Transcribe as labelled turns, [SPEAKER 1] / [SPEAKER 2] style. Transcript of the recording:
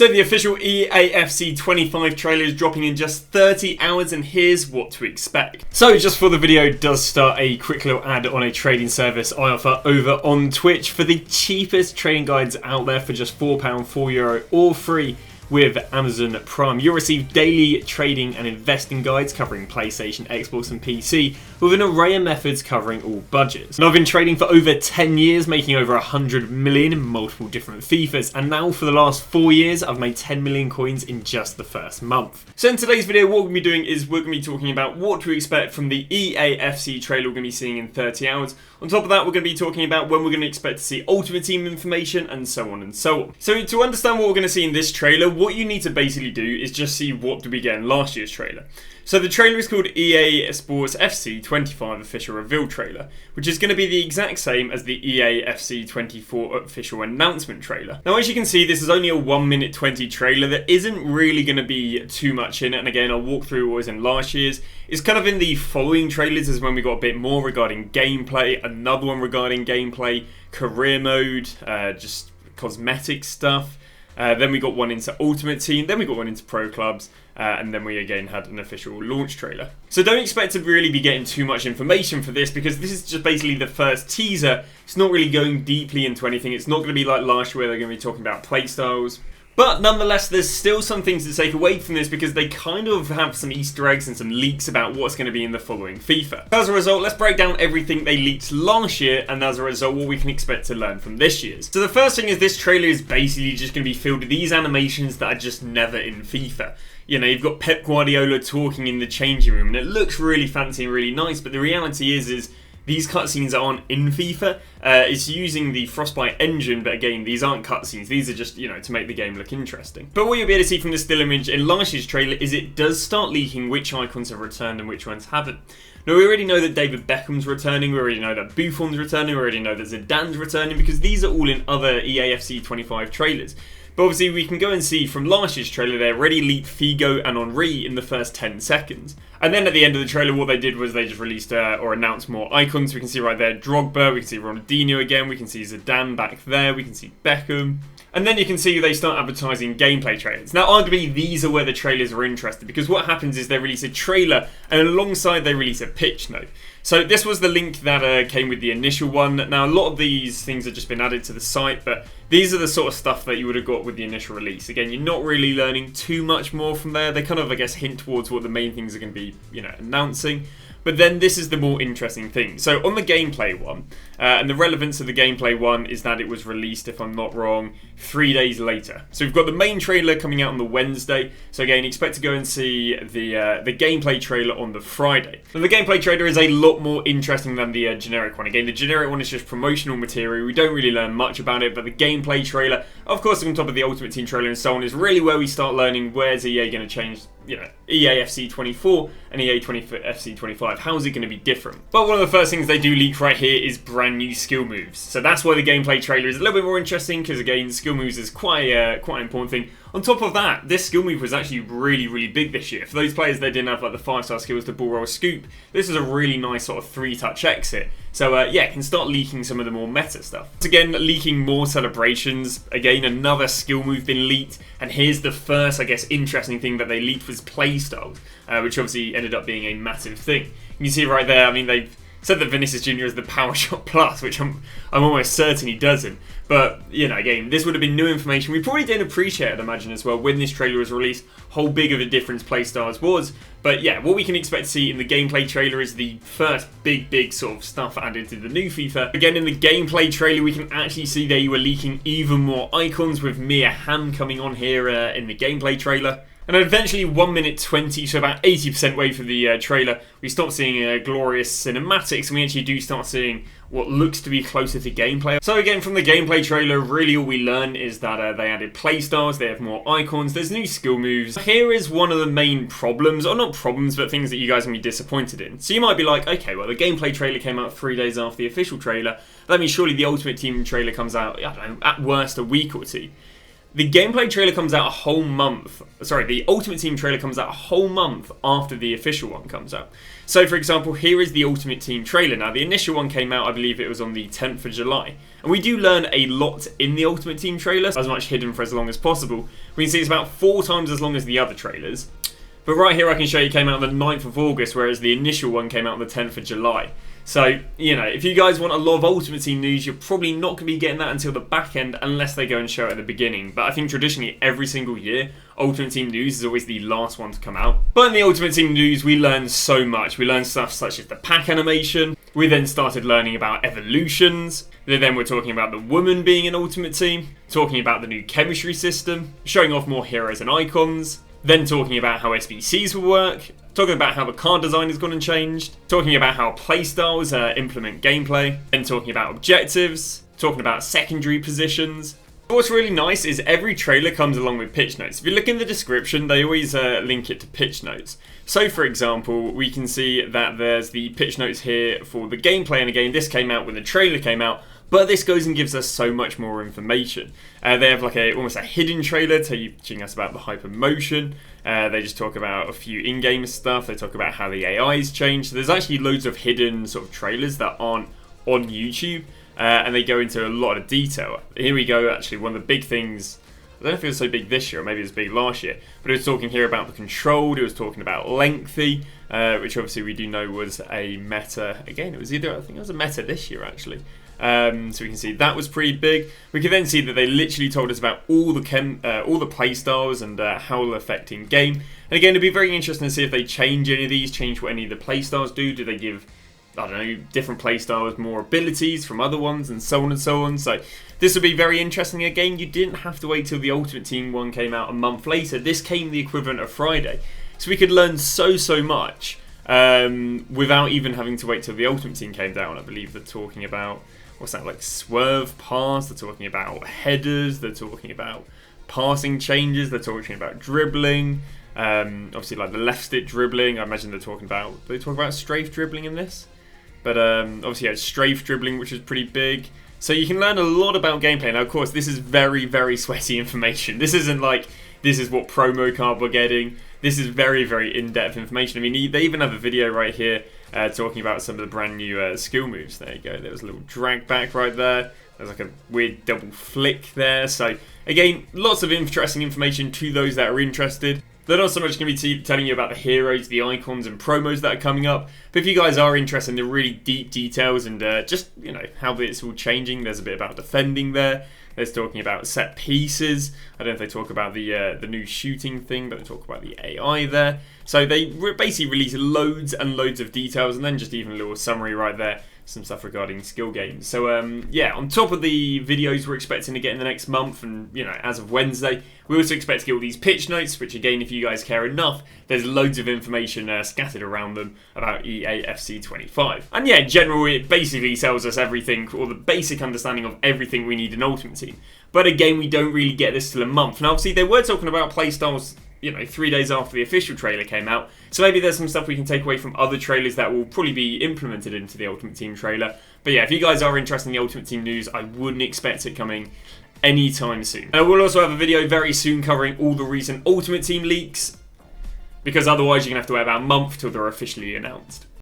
[SPEAKER 1] So the official Eafc 25 trailer is dropping in just 30 hours, and here's what to expect. So just before the video does start, a quick little ad on a trading service I offer over on Twitch for the cheapest trading guides out there for just £4, €4 or free. With Amazon Prime, you'll receive daily trading and investing guides covering PlayStation, Xbox and PC with an array of methods covering all budgets. And I've been trading for over 10 years, making over 100 million in multiple different FIFAs, and now for the last 4 years I've made 10 million coins in just the first month. So in today's video, what we're going to be doing is we're going to be talking about what to expect from the Eafc trailer we're going to be seeing in 30 hours. On top of that, we're going to be talking about when we're going to expect to see Ultimate Team information and so on and so on. So to understand what we're going to see in this trailer, what you need to basically do is just see what did we get in last year's trailer. So the trailer is called EA Sports FC 25 Official Reveal Trailer, which is going to be the exact same as the EA FC 24 Official Announcement Trailer. Now as you can see, this is only a 1 minute 20 trailer. There isn't really going to be too much in it, and again I'll walk through what was in last year's. It's kind of in the following trailers is when we got a bit more regarding gameplay, another one regarding gameplay, career mode, just cosmetic stuff. Then we got one into Ultimate Team, then we got one into Pro Clubs, and then we again had an official launch trailer. So don't expect to really be getting too much information for this, because this is just basically the first teaser. It's not really going deeply into anything. It's not going to be like last year where they're going to be talking about playstyles. But nonetheless, there's still some things to take away from this, because they kind of have some Easter eggs and some leaks about what's going to be in the following FIFA. As a result, let's break down everything they leaked last year, and as a result, what we can expect to learn from this year's. So the first thing is this trailer is basically just going to be filled with these animations that are just never in FIFA. You know, you've got Pep Guardiola talking in the changing room, and it looks really fancy and really nice, but the reality is these cutscenes aren't in FIFA. It's using the Frostbite engine, but again, these aren't cutscenes. These are just, you know, to make the game look interesting. But what you'll be able to see from the still image in last year's trailer is it does start leaking which icons have returned and which ones haven't. Now, we already know that David Beckham's returning, we already know that Buffon's returning, we already know that Zidane's returning, because these are all in other Eafc 25 trailers. But obviously we can go and see from last year's trailer they already leaked Figo and Henry in the first 10 seconds. And then at the end of the trailer what they did was they just released or announced more icons. We can see right there Drogba, we can see Ronaldinho again, we can see Zidane back there, we can see Beckham. And then you can see they start advertising gameplay trailers. Now arguably these are where the trailers are interested, because what happens is they release a trailer and alongside they release a pitch note. So this was the link that came with the initial one. Now a lot of these things have just been added to the site, but these are the sort of stuff that you would have got with the initial release. Again, you're not really learning too much more from there. They kind of, I guess, hint towards what the main things are going to be, you know, announcing. But then this is the more interesting thing. So on the gameplay one, and the relevance of the gameplay one is that it was released, if I'm not wrong, 3 days later. So we've got the main trailer coming out on the Wednesday. So again, expect to go and see the gameplay trailer on the Friday. Now the gameplay trailer is a lot more interesting than the generic one. Again, the generic one is just promotional material. We don't really learn much about it, but the gameplay trailer, of course, on top of the Ultimate Team trailer and so on, is really where we start learning where's EA going to change, you know, Eafc 24 and Eafc 25. How is it going to be different? But one of the first things they do leak right here is brand new skill moves. So that's why the gameplay trailer is a little bit more interesting, because again, skill moves is quite an important thing. On top of that, this skill move was actually really, really big this year. For those players that didn't have like the 5-star skills, the ball roll scoop, this is a really nice sort of 3-touch exit. So yeah, it can start leaking some of the more meta stuff. Once again, leaking more celebrations. Again, another skill move been leaked. And here's the first, I guess, interesting thing that they leaked was playstyles, which obviously ended up being a massive thing. You can see right there, I mean, they've said that Vinicius Jr. is the Power Shot Plus, which I'm almost certain he doesn't. But, you know, again, this would have been new information. We probably didn't appreciate, I'd imagine, as well, when this trailer was released, how big of a difference playstyles was. But yeah, what we can expect to see in the gameplay trailer is the first big sort of stuff added to the new FIFA. Again, in the gameplay trailer, we can actually see they were leaking even more icons, with Mia Hamm coming on here in the gameplay trailer. And eventually 1 minute 20, so about 80% way through the trailer, we stop seeing glorious cinematics, and we actually do start seeing what looks to be closer to gameplay. So again, from the gameplay trailer, really all we learn is that they added playstyles, they have more icons, there's new skill moves. Here is one of the main problems, or not problems, but things that you guys are going to be disappointed in. So you might be like, okay, well the gameplay trailer came out 3 days after the official trailer. That means surely the Ultimate Team trailer comes out, I don't know, at worst a week or two. The gameplay trailer comes out a whole month. Sorry, the Ultimate Team trailer comes out a whole month after the official one comes out. So, for example, here is the Ultimate Team trailer. Now, the initial one came out, I believe it was on the 10th of July. And we do learn a lot in the Ultimate Team trailer, as much hidden for as long as possible. We can see it's about 4 times as long as the other trailers. But right here I can show you it came out on the 9th of August, whereas the initial one came out on the 10th of July. So, you know, if you guys want a lot of Ultimate Team news, you're probably not going to be getting that until the back end unless they go and show it at the beginning. But I think traditionally every single year, Ultimate Team news is always the last one to come out. But in the Ultimate Team news, we learned so much. We learned stuff such as the pack animation. We then started learning about evolutions. Then we're talking about the woman being an Ultimate Team. Talking about the new chemistry system. Showing off more heroes and icons. Then talking about how SBCs will work. Talking about how the card design has gone and changed. Talking about how playstyles implement gameplay. Then talking about objectives. Talking about secondary positions. What's really nice is every trailer comes along with pitch notes. If you look in the description, they always link it to pitch notes. So for example, we can see that there's the pitch notes here for the gameplay, and again, this came out when the trailer came out, but this goes and gives us so much more information. They have like almost a hidden trailer teaching us about the hypermotion. They just talk about a few in-game stuff. They talk about how the AI's changed. So there's actually loads of hidden sort of trailers that aren't on YouTube. And they go into a lot of detail. Here we go, actually, one of the big things, I don't know if it was so big this year, or maybe it was big last year, but it was talking here about the controlled, it was talking about lengthy, which obviously we do know was a meta. Again, it was either, I think it was a meta this year, actually. So we can see that was pretty big. We can then see that they literally told us about all the playstyles and how they'll affect in game. And again, it'd be very interesting to see if they change any of these, change what any of the playstyles do. Do they give, I don't know, different playstyles more abilities from other ones, and so on and so on. So this would be very interesting. Again, you didn't have to wait till the Ultimate Team one came out a month later. This came the equivalent of Friday. So we could learn so much without even having to wait till the Ultimate Team came down. I believe they're talking about, what's that, like swerve pass, they're talking about headers, they're talking about passing changes, they're talking about dribbling, obviously like the left stick dribbling. I imagine they talk about strafe dribbling in this. But obviously you had strafe dribbling, which is pretty big. So you can learn a lot about gameplay. Now, of course, this is very sweaty information. This isn't like, this is what promo card we're getting. This is very in-depth information. I mean, they even have a video right here talking about some of the brand new skill moves. There you go. There was a little drag back right there. There's like a weird double flick there. So, again, lots of interesting information to those that are interested. They're not so much going to be telling you about the heroes, the icons, and promos that are coming up. But if you guys are interested in the really deep details and just, you know, how it's all changing, there's a bit about defending there. There's talking about set pieces. I don't know if they talk about the new shooting thing, but they talk about the AI there. So they basically release loads and loads of details, and then just even a little summary right there. Some stuff regarding skill games. So yeah, on top of the videos we're expecting to get in the next month, and you know, as of Wednesday, we also expect to get all these pitch notes, which again, if you guys care enough, there's loads of information scattered around them about Eafc 25. And yeah, in general, it basically tells us everything, or the basic understanding of everything we need in Ultimate Team. But again, we don't really get this till a month. Now obviously they were talking about playstyles, you know, 3 days after the official trailer came out. So maybe there's some stuff we can take away from other trailers that will probably be implemented into the Ultimate Team trailer. But yeah, if you guys are interested in the Ultimate Team news, I wouldn't expect it coming anytime soon. And we'll also have a video very soon covering all the recent Ultimate Team leaks, because otherwise you're going to have to wait about a month till they're officially announced.